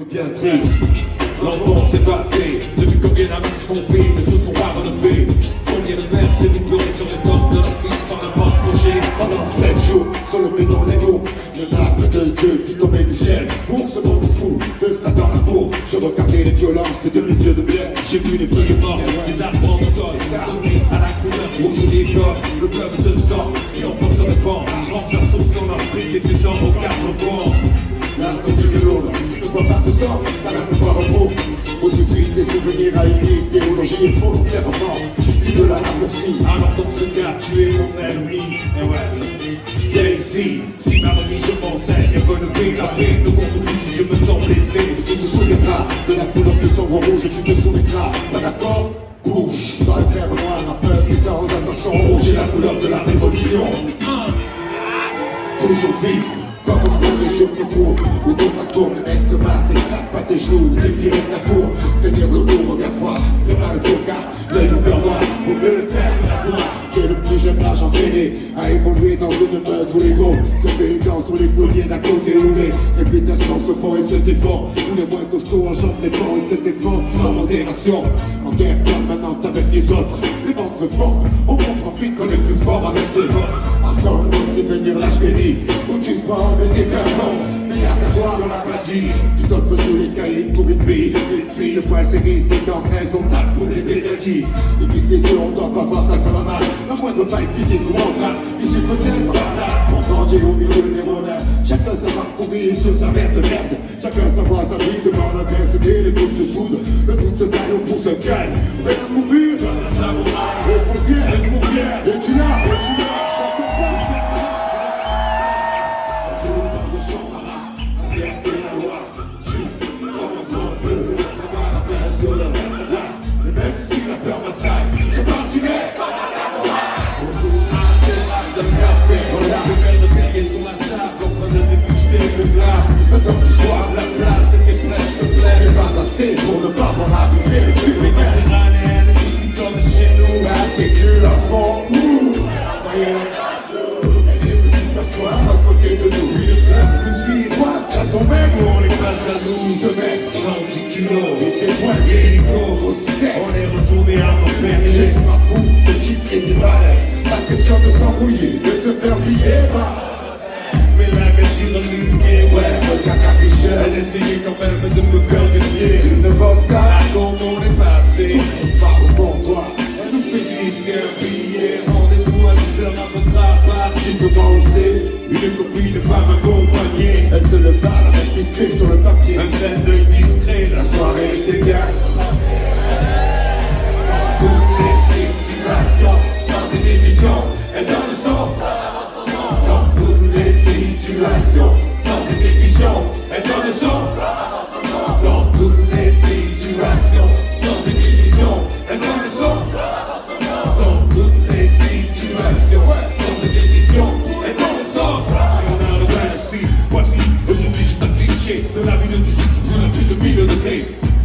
bien triste. L'enfant s'est passé, depuis combien d'amis se compris, ne se sont pas relevés. Combien de mères s'est doublé sur les corps de la crise par un porte projet. Pendant 7 jours, sur le béton des mots, le larme de Dieu qui tombait du ciel. Pour ce monde fou, de Satan la peau, je regardais les violences de mes yeux de bière. J'ai vu les feuilles mortes, les arbres en col, tournés à la couleur rouge des corps. Le fleuve de sang, qui en pense le vent, renverse son Afrique et ses dents au quatre vents. Là, comme tu es lourde, tu ne vois pas ce sang, t'as la mémoire au mot. Où tu fuis tes souvenirs à une idéologie volontairement. Tu ne l'as raccourci. Alors dans ce cas, tu es mon ennemi. Et ouais, viens ici, si ma religion m'enseigne, relever la paix, ne compte plus si je me sens blessé. Tu te souviendras de la couleur du sang rouge et tu te souviendras. Pas d'accord? Bouge, dans le fer noir, la peur et sans attention. Rouge est la couleur de la révolution. Toujours vif. Comme au premier jour de cours, où ton tourne, le mec te bat, et tape pas tes genoux, défiler ta cour, tenir le dos, regarde froid, fais pas le tocard, l'œil au beurre noir, pour mieux le faire, la voix, qui est le plus jeune âge entraîné, à évoluer dans une meute où les gros se fait les gants sur les colliers d'un côté, où les réputations se font et se défendent, où les moins costauds enjambent les ponts et se défendent, sans modération, en guerre permanente avec les autres, les ventes se font, on comprend vite qu'on est plus fort avec ses votes, ensemble, c'est venir l'âge béni, où tu prends le déclarant, mais y'a qu'à voir, on l'a pas dit. Les autres jouent les cahiers pour une bille, les filles, le poil s'érisse, des dents, elles ont tape pour les pédagis. Et puis des yeux, on doit pas voir quand ça va mal. La moindre faille physique ou mentale, ici peut-être fatal. On grandit au milieu des monades, chacun sa parcourir sur sa merde de merde. Chacun savoir sa vie devant l'adresse et les coups se soudent. Le coup se taille, au coup se caille. On va mourir, et pour bien, et tu l'as, je t'entends pas. Pour ne pas voir arriver les fumées méditerranéennes qui comme chez nous, la sécu à fond, elle est venue s'asseoir à côté de nous. Une flamme cousine, quoi, t'as ton mec, on est face à nous, 2 mètres, 110 kilos, et c'est moi l'hélico, aussi sec, on est retourné à nos pères, et je suis pas fou, de quitter des balaises, pas question de s'embrouiller, de se faire plier, mais la gâchire lignée, ouais, regarde à l'échelle, elle essayait quand même de me faire défier. Une vodka, comme on est passé, on va au comptoir, elle nous fait glisser un billet, rendez-vous à 10h à votre appart. J'ai commencé, une copine va m'accompagner, elle se leva avec discret sur le papier, un train d'œil discret, la soirée était bien. Toutes les situations, sans inhibition, elle donne le sang. Sans inhibition, elle donne le son. Dans toutes les situations, sans inhibition, elle donne le son. Dans toutes les situations, sans inhibition, elle donne le son. Voici, aujourd'hui c'est un cliché de la vie de vie de clé.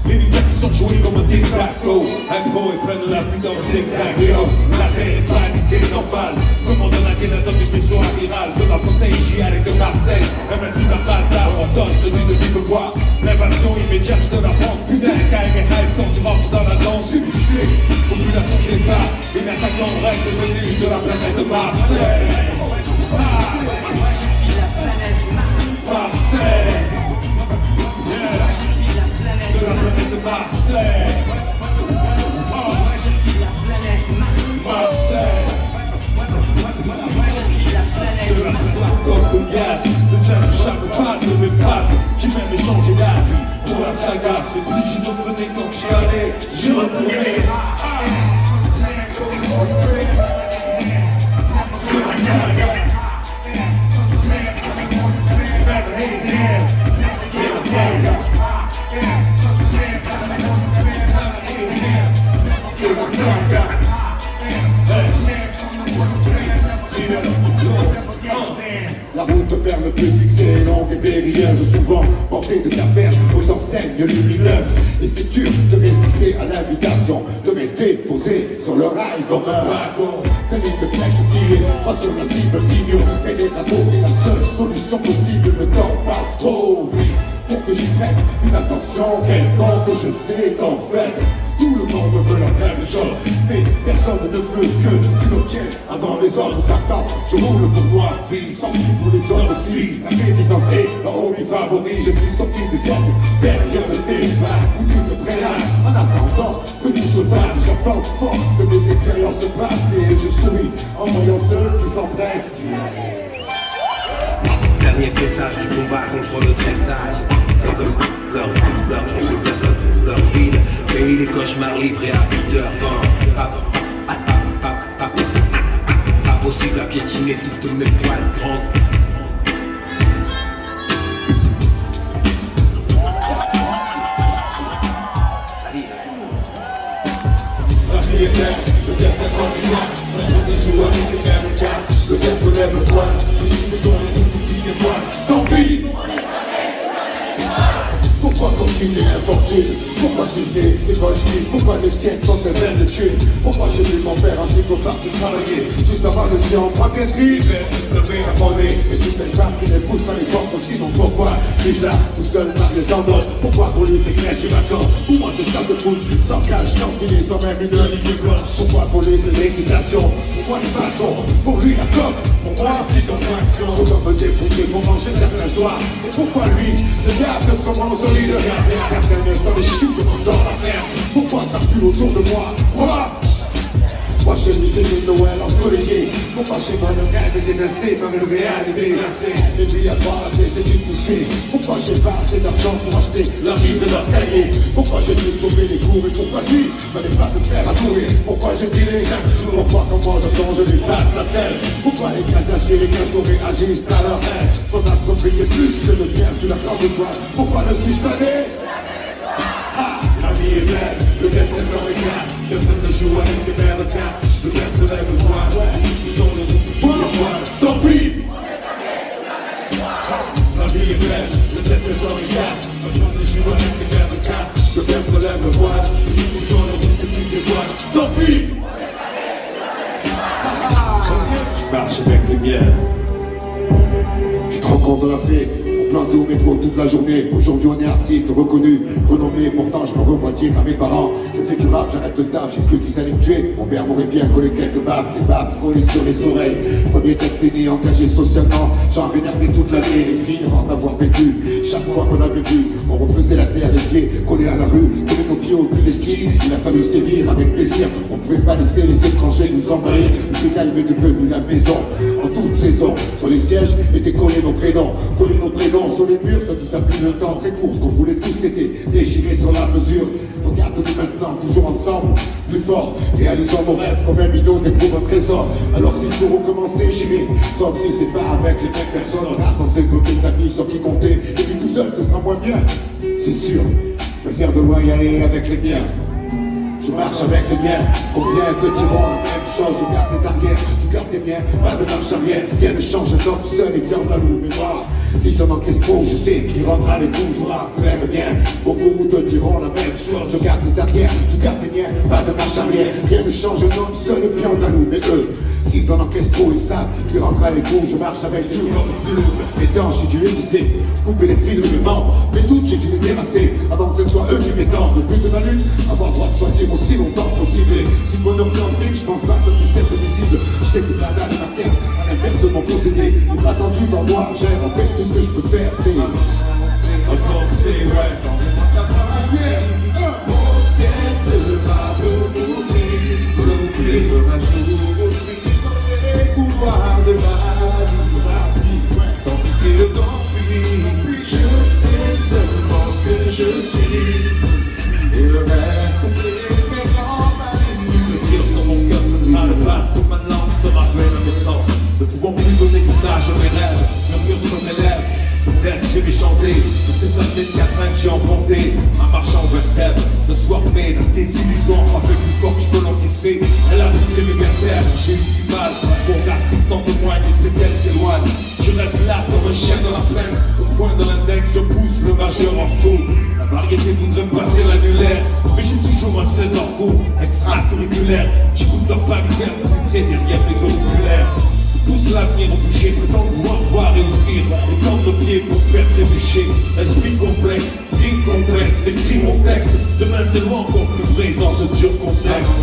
Les lumières qui sont jouées comme un tic-tac-toe. Un gros est plein de la vie dans le tic-tac-toe. La terre est paniquée, normale. Comment dans la guerre d'un vaisseau amiral de la protéger avec de Marseille. Un maître d'un bâtard, on donne de vive voix. L'invasion immédiate de la France. Putain, KM et Hype quand tu rentres dans la danse. Subissé, population qui est basse. Une attaque en rêve devenue de la planète de Marseille. Moi je suis la planète Mars. Marseille. Moi je suis la planète De la planète de Marseille. Moi je suis la planète Mars. Marseille. Moi je suis la planète Mars. Comme le gaz, le seul chaque pas de mes phrases qui m'aime changer la vie. Pour la saga, c'est plus j'y revenais quand j'y allais, j'y retournais. C'est la saga. C'est la saga. C'est la saga. La route vers le plus fixée, longue et périlleuse, souvent portée de cavernes aux enseignes lumineuses. Et c'est dur de résister à l'invitation, de rester posé sur le rail comme un wagon. Tenir de flèches filées, pas sur la cible, ignorer les radeaux est la seule solution possible. Le temps passe trop vite. pour que j'y prête une attention quelconque. Je sais qu'en fait tout le monde veut la même chose, mais personne ne veut que tu l'obtiennes avant les autres. Partant, je roule pour moi, fille, tant pis pour les autres aussi. La médisance est ma hobby favori. Je suis sorti de cette période d'espace où tu te prélasses en attendant que tout se passe. J'avance fort de mes expériences passées. Je souris en voyant ceux qui s'empressent. Dernier message du combat contre le dressage. Leur vide, pays des cauchemars livrés à toute heure. Impossible à piétiner toutes mes poils grandes. La vie est belle, le test est formidable. La journée joue avec les mêmes cartes. Le test relève le poil, les livres sont les tout petits des voiles. Tant pis! Pourquoi continuer l'infortune? Pourquoi suis-je né évangile? Pourquoi les siennes sont des mêmes de thunes? Pourquoi j'ai vu mon père ainsi qu'au parti travailler juste avant le sien en droit inscrit? Pleurer à mon nez et toutes les femmes qui n'épousent pas les portes aussi. Donc pourquoi suis-je là tout seul par les endroits? Pourquoi pour lui des crèches et vacances? Pour moi ce stade de foot sans cage, sans filet, sans même une ligne blanche. Pourquoi pour lui c'est l'équitation? Pourquoi les bastons? Pour lui la coque? Pour moi c'est en fraction. Je dois me débrouiller pour manger certains soirs. Et pourquoi lui se garde de son mausolée? Certains instants les choux dans la merde. Pourquoi ça pue autour de moi? Quoi? Moi chez lui c'est le Noël ensoleillé. Pourquoi chez moi le rêve est déversé par une réalité? Les billes à boire, la pièce est une poussée. Pourquoi j'ai pas assez d'argent pour acheter la rive de leur cahier? Pourquoi j'ai dû sauver les cours et pourquoi lui fallait pas te faire à courir? Pourquoi j'ai tiré chaque jour? Pourquoi comment je lui passe la tête? Pourquoi les cadenassés, les gâteaux réagissent à leur rêve? Son astre brille plus que le bien sur la grande étoile. Pourquoi ne suis-je pas né? La vie est belle, le test est sans regard. Personne ne joue avec des verres de cartes. Le test se lève le voile, ils ont le tout pour le voile. Tant pis! La vie est belle, le test est sans regard. Personne ne joue avec des verres de cartes. Le test se lève le voile, ils ont le tout pour le voile. Tant pis! Je marche avec les miens. Tu te rends compte de la fée? Planté au métro toute la journée. Aujourd'hui on est artiste reconnu, renommé. Pourtant je me revois dire à mes parents: je fais du rap, j'arrête le taf, j'ai cru qu'ils allaient me tuer. Mon père m'aurait bien collé quelques baffes, des baffes collées sur les oreilles. Premier texte né, engagé socialement. J'en avais énervé toute l'année, les filles avant d'avoir vécu. Chaque fois qu'on avait vu, on refaisait la terre, les pieds collés à la rue, coller nos pieds au cul des skis. Il a fallu sévir avec plaisir. On pouvait pas laisser les étrangers nous envahir. Le calme est devenu la maison. En toute saison, sur les sièges étaient collés nos prénoms. Collés nos prénoms sur les murs, ça tout ça plus le temps très court. Ce qu'on voulait tous c'était déchirer sur la mesure. Regarde-nous maintenant, toujours ensemble, plus fort, réalisons nos rêves comme un bidon découvre un trésor. Alors s'il faut recommencer, j'irai, sauf si c'est pas avec les mêmes personnes. Grâce à ses côtés, des amis sur qui compter. Et puis tout seul, ce sera moins bien, c'est sûr. Je préfère de loin y aller avec les miens. Je marche avec les miens, combien te diront la même chose? Je garde tes arrières, tu gardes tes miens, pas de marche arrière, rien ne change, j'attends tout seul et viande à l'eau, mais moi, si j'en encaisse trop, je sais qu'il rentrera les coups, je faire bien. Beaucoup te diront la même chose, je garde tes arrières, tu gardes tes miens, pas de marche arrière, rien ne change, j'attends tout seul et viande à l'eau, mais eux, s'ils en encaissent trop, ils savent qu'il rentrera les coups, je marche avec Dieu. Mes dents, j'ai dû les lisser, couper les fils de mes membres, mais toutes j'ai dû les terrasser, avant que ce soit eux qui m'étendent. Le but de ma lutte, avoir droit de choisir aussi longtemps que possible. Si mon homme en film, je pense pas que ça puisse être visible. Je sais que la dalle est ma terre, à l'inverse de mon procédé. Il m'a attendu dans moi, j'ai en fait tout ce que je peux faire, c'est avancer, ouais. mon ciel se leva pour m'ouvrir. Je vous fais un jour dans les couloirs de ma vie. Tant pis si le temps fuit, je sais seulement ce que je suis. Et le reste complet dans ma vie. Le tir sur mon cœur, ce sera le pas. Toute ma langue sera pleine de sens. Ne pouvons plus donner visage à mes rêves. Murmure sur mes lèvres. Peut-être j'ai chanté, c'est pas les 4 ans que j'ai enfanté. En marchant vers rêve, le soir mai, la désillusion avec une corps je peux l'encaisser. Elle a poussé mes vertèbres, j'ai eu si mal. Mon regard triste en témoigne et c'est elle s'éloigne. Je reste là comme un chien dans la plaine. Au coin de l'index, je pousse le majeur en retour. La variété voudrait me passer l'annulaire, mais j'ai toujours un 16 heures court, extra-curriculaire. J'écoute leur pas l'hiver, filtré derrière mes oculaires. Pousse l'avenir au boucher, prétend pouvoir voir et ouvrir. Et tendre le pied pour faire trébucher. Esprit complexe, ligne complexe, décris mon texte. Demain c'est loin encore plus vrai dans ce dur contexte.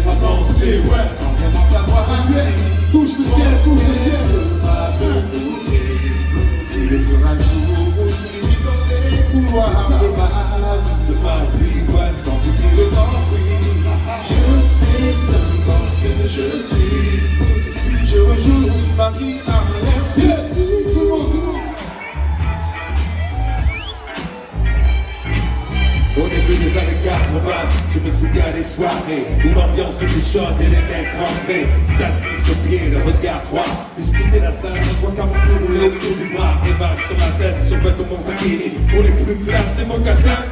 Avancer, ouais, sans vraiment savoir arriver. Touche le ciel, touche le ciel. Il est sur un jour où je vis dans les couloirs de ma vie, ouais, quand tu sais le temps pris. Je sais seulement ce que je suis. Je rejoue ma vie à l'air. Yes, tout le monde. Au début des années 80, je me souviens des soirées où l'ambiance était chaude et les mecs rentraient. Statique sur pied, le regard froid. Discuter la salle, je vois qu'à mon tour rouler autour du bar. Et barbe sur ma tête, sur bête au montagnini. Pour les plus classes des mocassins.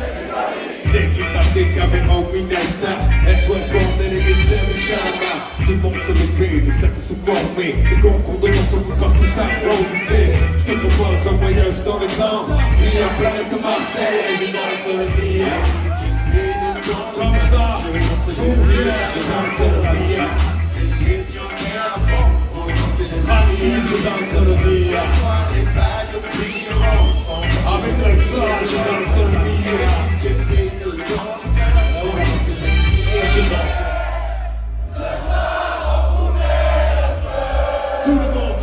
Dès qu'il passait, caméra au Minesta. SOS bordel et les chers du Chama. Tout le monde se levait, les cercles se formaient. Les concours de morceaux pour passer ça, improvisé. Je te propose un voyage dans le temps. Puis un planète de Marseille, et dans le vie. Comme ça, sourire, je danse le vie. Je danse le vie. Avec le flash, je danse le vie. Je danse. Tout le monde,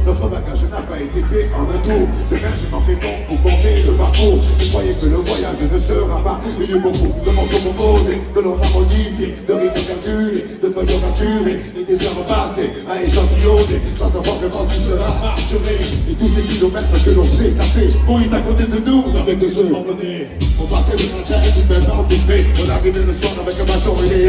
notre bagage n'a pas été fait en un tour. Demain je m'en fais compte, faut compter le parcours. Je croyais que le voyage ne sera pas. Il y a eu beaucoup de morceaux composés que l'on a modifiés, de rythmes perdus, de feuilles raturées, et des heures passées à échantillonner, sans savoir comment tu seras marcheré. Et tous ces kilomètres que l'on s'est tapé, Moïse à côté de nous, avec des œufs. On partait le matin et tout maintenant tout fait. On arrivait le soir avec un bâton et les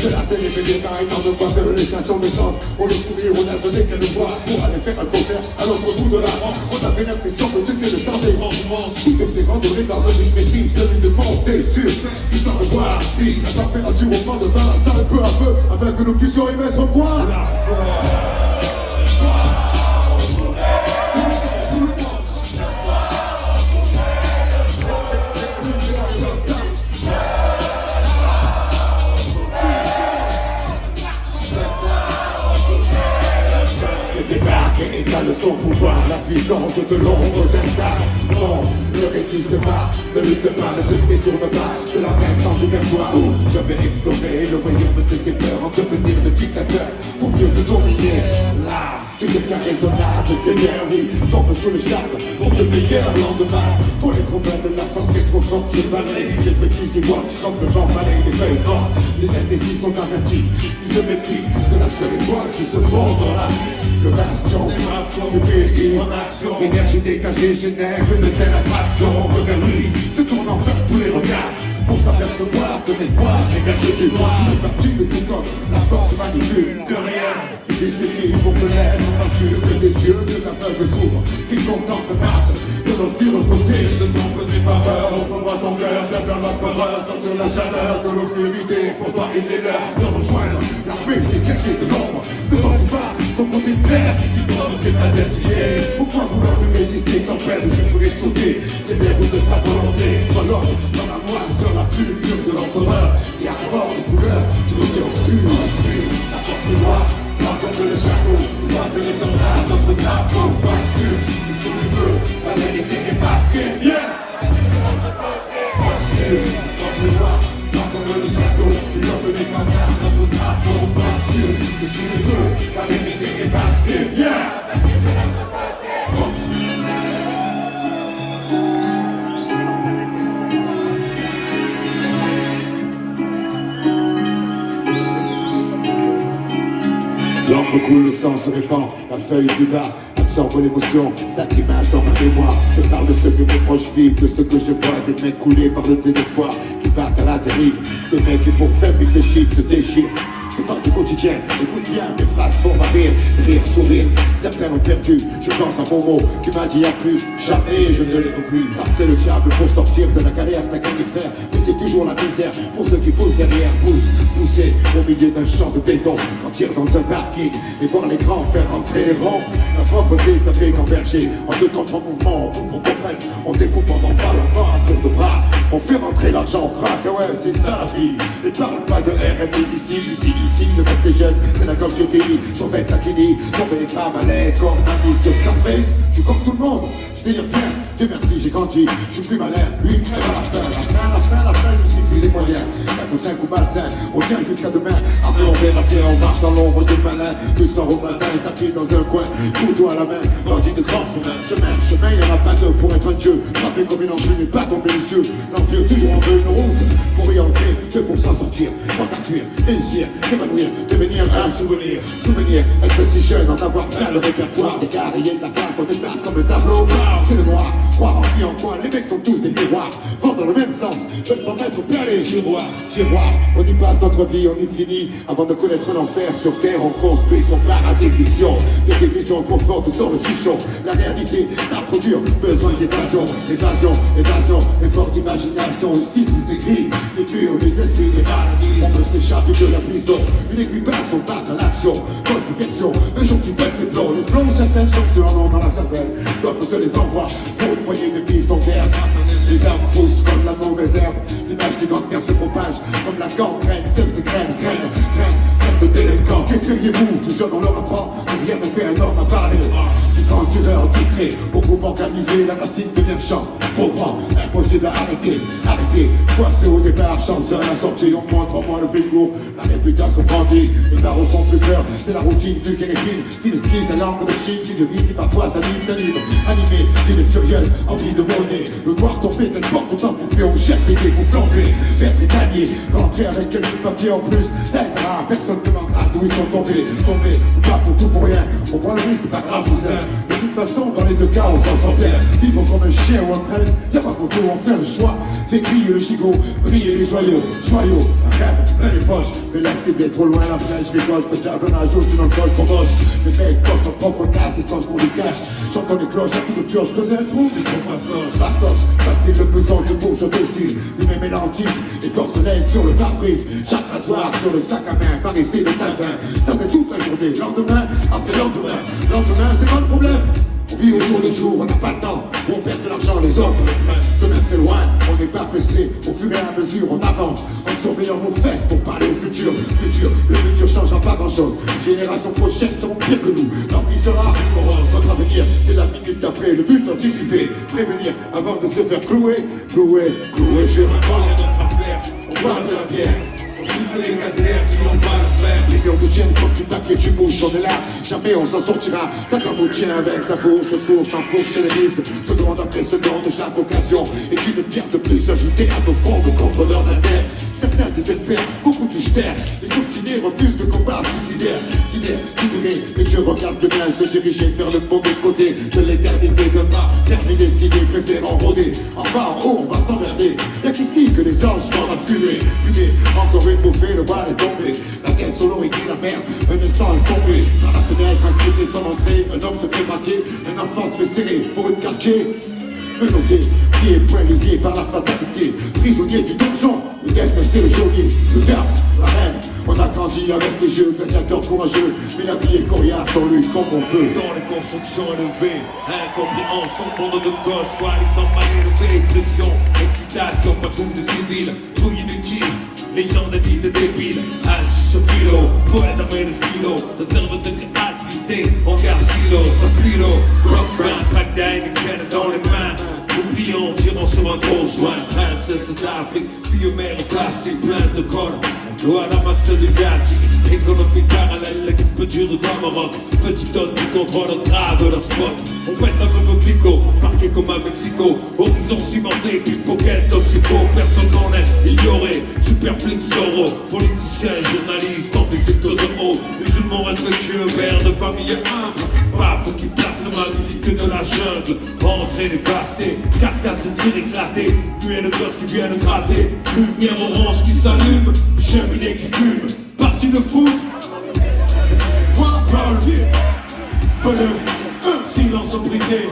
c'est la scène et les mains dans de quoi faire les stations d'essence. On le sourire, on a donné qu'elle le voit pour aller faire un concert à l'autre bout de la France. On avait l'impression que c'était le temps des toutes ces randonnées dans un but précis, celui de monter sur histoire de voir si la température augmente dans la salle peu à peu, afin que nous puissions y mettre quoi. Étale son pouvoir, la puissance de l'ombre s'installe. Non, ne résiste pas, ne lutte pas, ne te détourne pas de la même temps du toi où je vais explorer le royaume de tes peurs en devenir le dictateur pour mieux te dominer. Là, tu deviens raisonnable, Seigneur, oui, tombe sous le charme pour de meilleurs lendemains. Pour les combats de l'absence, c'est trop fort, je balaye les petits étoiles comme le vent balaye les feuilles mortes. Les indécis sont avertis, je méfie de la seule étoile qui se fond dans la le bastion du pays en action. L'énergie dégagée génère une telle attraction. Regarde lui, se tourne enfin tous les regards pour s'apercevoir que l'espoir dégage du noir. Il est parti de tout homme, la force manipule de rien. Il suffit pour que l'air bascule, que les yeux de l'aveugle s'ouvrent, qui contemple masse de l'obscur côté. Le nombre des faveurs, offre-moi ton cœur, viens vers la peur, sentir la chaleur de l'obscurité. Pour toi il est l'heure de rejoindre l'armée des guerriers de l'ombre. Ne sens-tu pas ton côté clair, si tu donnes c'est ta destinée. Pourquoi vouloir nous résister sans peine, je ferai sauter les verrous de ta volonté. Voilà, dans la moisson la plus pure de l'empereur, il y a encore des couleurs du côté obscur. La force noire, rencontre le château, voix de l'étendard, notre drapeau, sois sûr, et sur le feu, la vérité est masquée. Viens! Obscur, force noire, rencontre le château, voix de l'étendard, notre drapeau, sois sûr, et sur le feu, la vérité est masquée. Viens! L'encre coule, le sang se répand, la feuille du bas absorbe l'émotion, chaque image dans ma mémoire. Je parle de ce que mes proches vivent, de ce que je vois, des mecs coulés par le désespoir, qui partent à la dérive, des mecs qui pour faire vite les chiffres se déchirent. c'est pas du quotidien. Écoute bien, mes phrases font ma rire, rire, sourire. Certains ont perdu, je pense à Momo qui m'a dit à plus. Jamais je ne l'ai compris. Partez le diable pour sortir de la galère, t'as gagné frère. Mais c'est toujours la misère pour ceux qui poussent derrière. Pousser au milieu d'un champ de béton, grandir dans un parking et voir les grands faire entrer les rangs. La pauvreté, ça fait qu'enverger. En deux temps, en mouvement, on compresse, on découpe en emballe, on vend à tour de bras. On fait rentrer l'argent, on craque, ouais, c'est ça la vie. Et parle pas de RMI ici, le rêve des jeunes, c'est la gorge de sont bêtes à Kini, tomber les femmes à l'aise, comme un sur Scarface. Je suis comme tout le monde, je délire bien, Dieu merci, j'ai grandi, je suis plus malin, lui il crève à la fin, justifie les moyens. 4 5 ou malsain, on tient jusqu'à demain, après on verra bien, on marche dans l'ombre du malin, du soir au matin, tapis dans un coin, couteau à la main, bandit de grand chemin, y'en a pas deux pour être un dieu, frapper comme une envie, mais pas tomber les cieux, l'envieux toujours en veut une route, pour y entrer, que pour s'en sortir, pas qu'à cuire, réussir, s'évanouir, devenir un souvenir, être si jeune, en avoir plein le répertoire, des carrières de la claque, on efface comme un tableau, c'est le noir, croire en qui en quoi, les mecs sont tous des miroirs, vont dans le même sens, veulent s'en mettre plein les tiroirs, on y passe notre vie, on y finit, avant de connaître l'enfer sur terre, on construit son paradis fiction, des illusions confortent sur le chichon, la réalité, t'as trop dur, besoin d'évasion, effort d'imagination, ici tout est gris, les murs, les esprits, les maladies, on veut s'échapper de la prison, une équipage, on passe à l'action, bonne diversion, un jour tu pètes les plombs, certaines chances en ont dans la cervelle, d'autres se les envoient, pour une poignée de bif ton verre, les arbres poussent comme la mauvaise herbe, l'image du gangster se propage, comme la gangrène, sème ses graines de délinquants, qu'espériez-vous, tout jeune on leur apprend, que rien ne fait un homme à parler, du franc tireur discret, au groupe organisé, la racine devient champ, trop grand, impossible à arrêter, poissé au départ, chance de rien sortir, on montre au moins le vélo, la réputation grandit, les barres font plus peur, c'est la routine, vulgaire et fine skis à l'encre de Chine, qui devine, qui parfois s'anime, animé, d'une furieuse, envie de monnaie, le noir tombé, qu'elle porte autant qu'on fait, on jette les dés, faut flamber, vers des paniers, rentrer avec quelques papiers en plus, ça aidera, personne ne demandera d'où ils sont tombés, pas pour tout pour rien, on prend le risque, pas grave, vous êtes, de toute façon, dans les deux cas, on s'en sort bien, vivre comme un chien ou un prince, y'a pas photo, on fait le choix, fait crier le gigot, briller les joyaux, rêve, plein les poches, mais là c'est bien trop loin, la plage rigole, peut-être un jour, tu n'en colles trop moche, les mecs cochent leur propre casse, des coches pour du cash, j'entends les cloches, un coup de pioche, creuser un trou, c'est trop fastoche, facile le pesant, je bouge docile, les mêmes mélanges, et porcelaine sur le pare-brise, chaque rasoir sur le sac à main, par ici le talbin, ça c'est toute la journée, lendemain, après lendemain, c'est pas le problème. On vit au jour le jour, on n'a pas le temps, on perd de l'argent, les autres demain c'est loin, on n'est pas pressé, au fur et à mesure on avance, en surveillant nos fesses pour parler au futur, le futur changera pas grand chose, les générations prochaines seront pires que nous, l'envie sera notre avenir, c'est la minute d'après, le but anticiper, prévenir avant de se faire clouer sur un banc, on parle de la bière. Les casers qui n'ont pas à faire. Les murs nous tiennent comme du papier, tu bouges, on est là. Jamais on s'en sortira. Ça quand nous tient avec sa fourche, enfourche chez les risques. Seconde après seconde, chaque occasion est une pierre de plus ajoutée à nos fronts contre leur laser. Certains désespèrent, beaucoup touchent terre. Les obstinés refusent de combat suicidaire. Sidérés, et Dieu regarde de bien se diriger vers le mauvais côté de l'éternité de bas. Terminé, ciné, préférant rôder. En bas, en haut, on va s'emmerder. Y'a qu'ici que les anges vont la fumer. Encore une bouffée, le bal est tombé. La tête sur l'eau écrit la merde. Un instant est tombé. Par la fenêtre, un cri fait son entrée. Un homme se fait braquer. Un enfant se fait serrer pour une quartier. Menotté, pieds, poings liés par la fatalité. Prisonnier du donjon. Le destin c'est le geôlier, le taf, la reine. On a grandi avec les jeux, gladiateurs courageux. Mais la vie est coriace, on lutte comme on peut. Dans les constructions élevées, incompréhension, monde de gauche, soit les sans maillés, réflexion, excitation, patrouille de civils, tout inutile. Les gens des vies de débiles, H. Shapiro, poète armé de stylo, réserve de créativité, on garde silo, Sampilo, rock pack d'Heineken dans les mains. Oublions, tirons sur un gros joint, princesse d'Afrique, fille mère plastique, plein de corps. On doit ramasser les gadgets, économie parallèle, l'équipe dure comme un rock. Petit homme qui contrôle grave leur spot. On pète un peu clico, parqué comme à Mexico. Horizon cimenté, pickpocket, toxico. Personne n'en est ignoré, super flip Zorro. Politicien, journaliste, ambitieux que Zorro. Musulmans respectueux, père de famille humble. Pas pour qui place de ma musique que de la jungle. Entrée dévastée, carcasse de tir éclaté. Tuer le gosse qui vient de gratter. Lumière orange qui s'allume, cheminée qui fume. Parti partie de foot. Moi, parle, bonheur, silence brisé.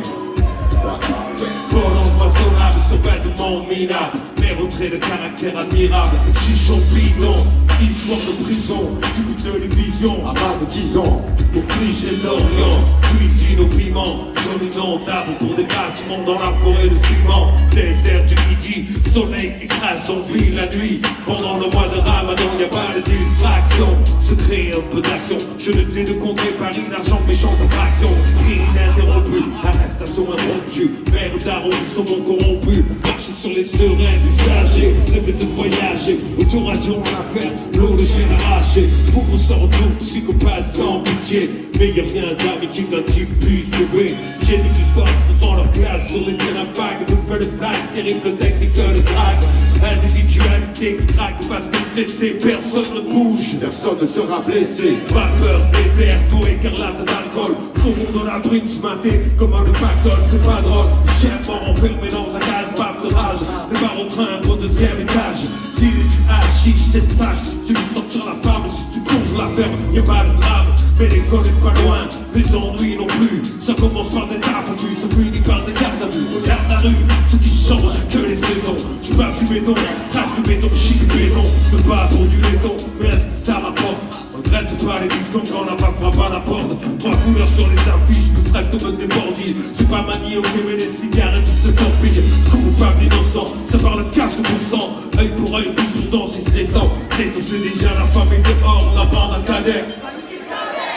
Pendant façonnable, ce vêtement minable, mais retrait de caractère admirable. Chichon bidon, histoire de prison, du but de l'illusion. À bas de 10 ans, Au cliché de l'Orient, cuisine au piment, jaune inondable pour des bâtiments dans la forêt de ciment. Désert du midi, soleil écrase son vie la nuit. Pendant le mois de Ramadan, y a pas de distraction. Se crée un peu d'action, je ne tenais de compter Paris d'argent, méchante attraction. Rien ininterrompu, arrestation impromptue, mère d'arrondissement corrompu. Marche sur les seringues usagées, rêver de voyager. Autoradio en affaire, l'eau de chaîne arrachée. Pour qu'on s'en retrouve, psychopathe sans pitié. Mais y'a rien d'amitié qu'un type puisse trouver. J'ai des histoires faisant leur classe sur les terrains vagues. De peu de blagues, terrible technique de drague. Individualité qui craque parce que stressé, personne ne bouge. personne ne sera blessé. Pas peur d'éther, tout écarlate d'alcool. Son monde dans la brune se mater comme un pactole, c'est pas drôle. Chien mort enfermé dans un cage, barbe de rage. Débarre au train au deuxième étage. Dis du hachis, c'est sage. Si tu veux sortir la femme, si tu plonges la ferme, y'a pas de drame. Mais l'école est pas loin, les ennuis non plus. Ça commence par des tapes, puis ça finit par des gardes à vue. Regarde la rue, ce qui change, y'a que les saisons. Tu parles du béton, crache du béton, chic du béton. Te bats pour du laiton, mais est-ce que ça rapporte? Regrette pas les bifetons quand on n'a pas frappé à la porte. 3 couleurs sur les affiches, nous traque comme des bandits. C'est pas manié, ok, mais les cigarettes se torpillent. Coupable innocent, ça parle de cash de bon sang. Œil pour œil, plus dans si stressant. C'est déjà la famille dehors, la bande à cadet.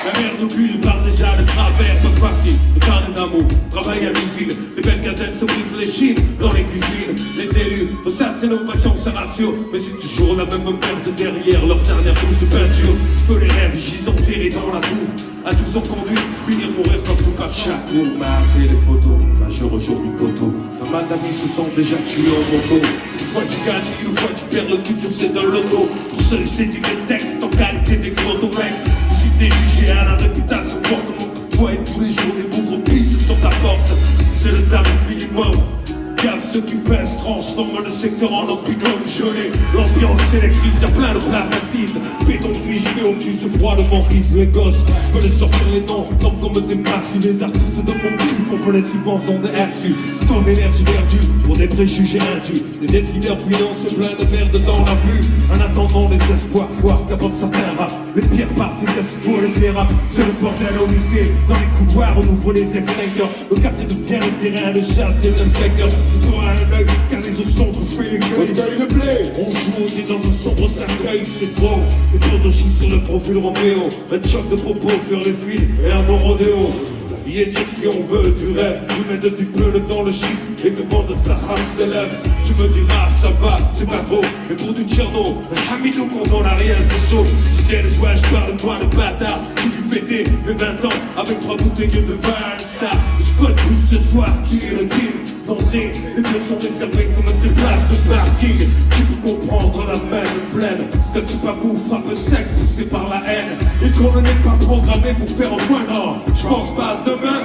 La mère de bulle part déjà de travers, pas facile, le carnet d'amour, travail à l'usine, les belles gazelles se brisent les chines dans les cuisines, les élus, ressassent rénovation, ça rassure, mais c'est toujours la même merde derrière leur dernière couche de peinture, feu les rêves, j'y enterrés dans la cour, à 12 ans conduit, finir mourir comme tout pas de chaque jour, m'a appelé les photos, majeur aujourd'hui poteau, pas mal d'amis se sont déjà tués en moto, une fois tu gagnes, une fois tu perds le futur c'est de l'auto, pour ça je dédie mes textes en qualité d'exploit au mec. Si t'es jugé à la réputation forte, donc toi et tous les jours les bons gros pistes sur ta porte. C'est le tarif minimum. Gaffe ceux qui pèsent, transforment le secteur en oppicum gelé. L'ambiance électrique, y'a plein de places assises. Béton de vie, j'fais au plus de froid de Maurice. Les gosses veulent sortir les noms, comme des massifs. Les artistes de mon cul, pour les subventions de SU. Ton énergie perdue pour des préjugés indus. Les décideurs financent plein de merde dans la vue. En attendant les espoirs, voir qu'avant certains rap. Les pierres partent, les espoirs, les terrains. C'est le bordel au lycée. Dans les couloirs, on ouvre les extincteurs. Le quartier devient le terrain de chasse des inspecteurs. Toi à un œil, car les autres sont trop fait les gueules. Le blé. On joue aussi dans un sombre cercueil, c'est trop. Et trop de chis sur le profil Roméo. Un choc de propos vers les fils et un bon rodéo. La vie est dure si on veut du rêve. Je mets de du bleu dans le shit et que bande de Sahara s'élève. Tu me diras, ça va, c'est pas trop. Mais pour du Tcherno, un Hamidou quand on a rien, c'est chaud. Tu sais de quoi je parle, toi le bâtard. J'ai dû fêter mes 20 ans avec 3 bouteilles de vin star. Le spot plus ce soir qui est le deal. D'entrée, les deux sont réservés comme des places de parking. Tu peux comprendre la même pleine. Quand tu pas vous frappe sec, poussé par la haine. Et qu'on ne n'est pas programmé pour faire un point nord. Je pense pas à demain,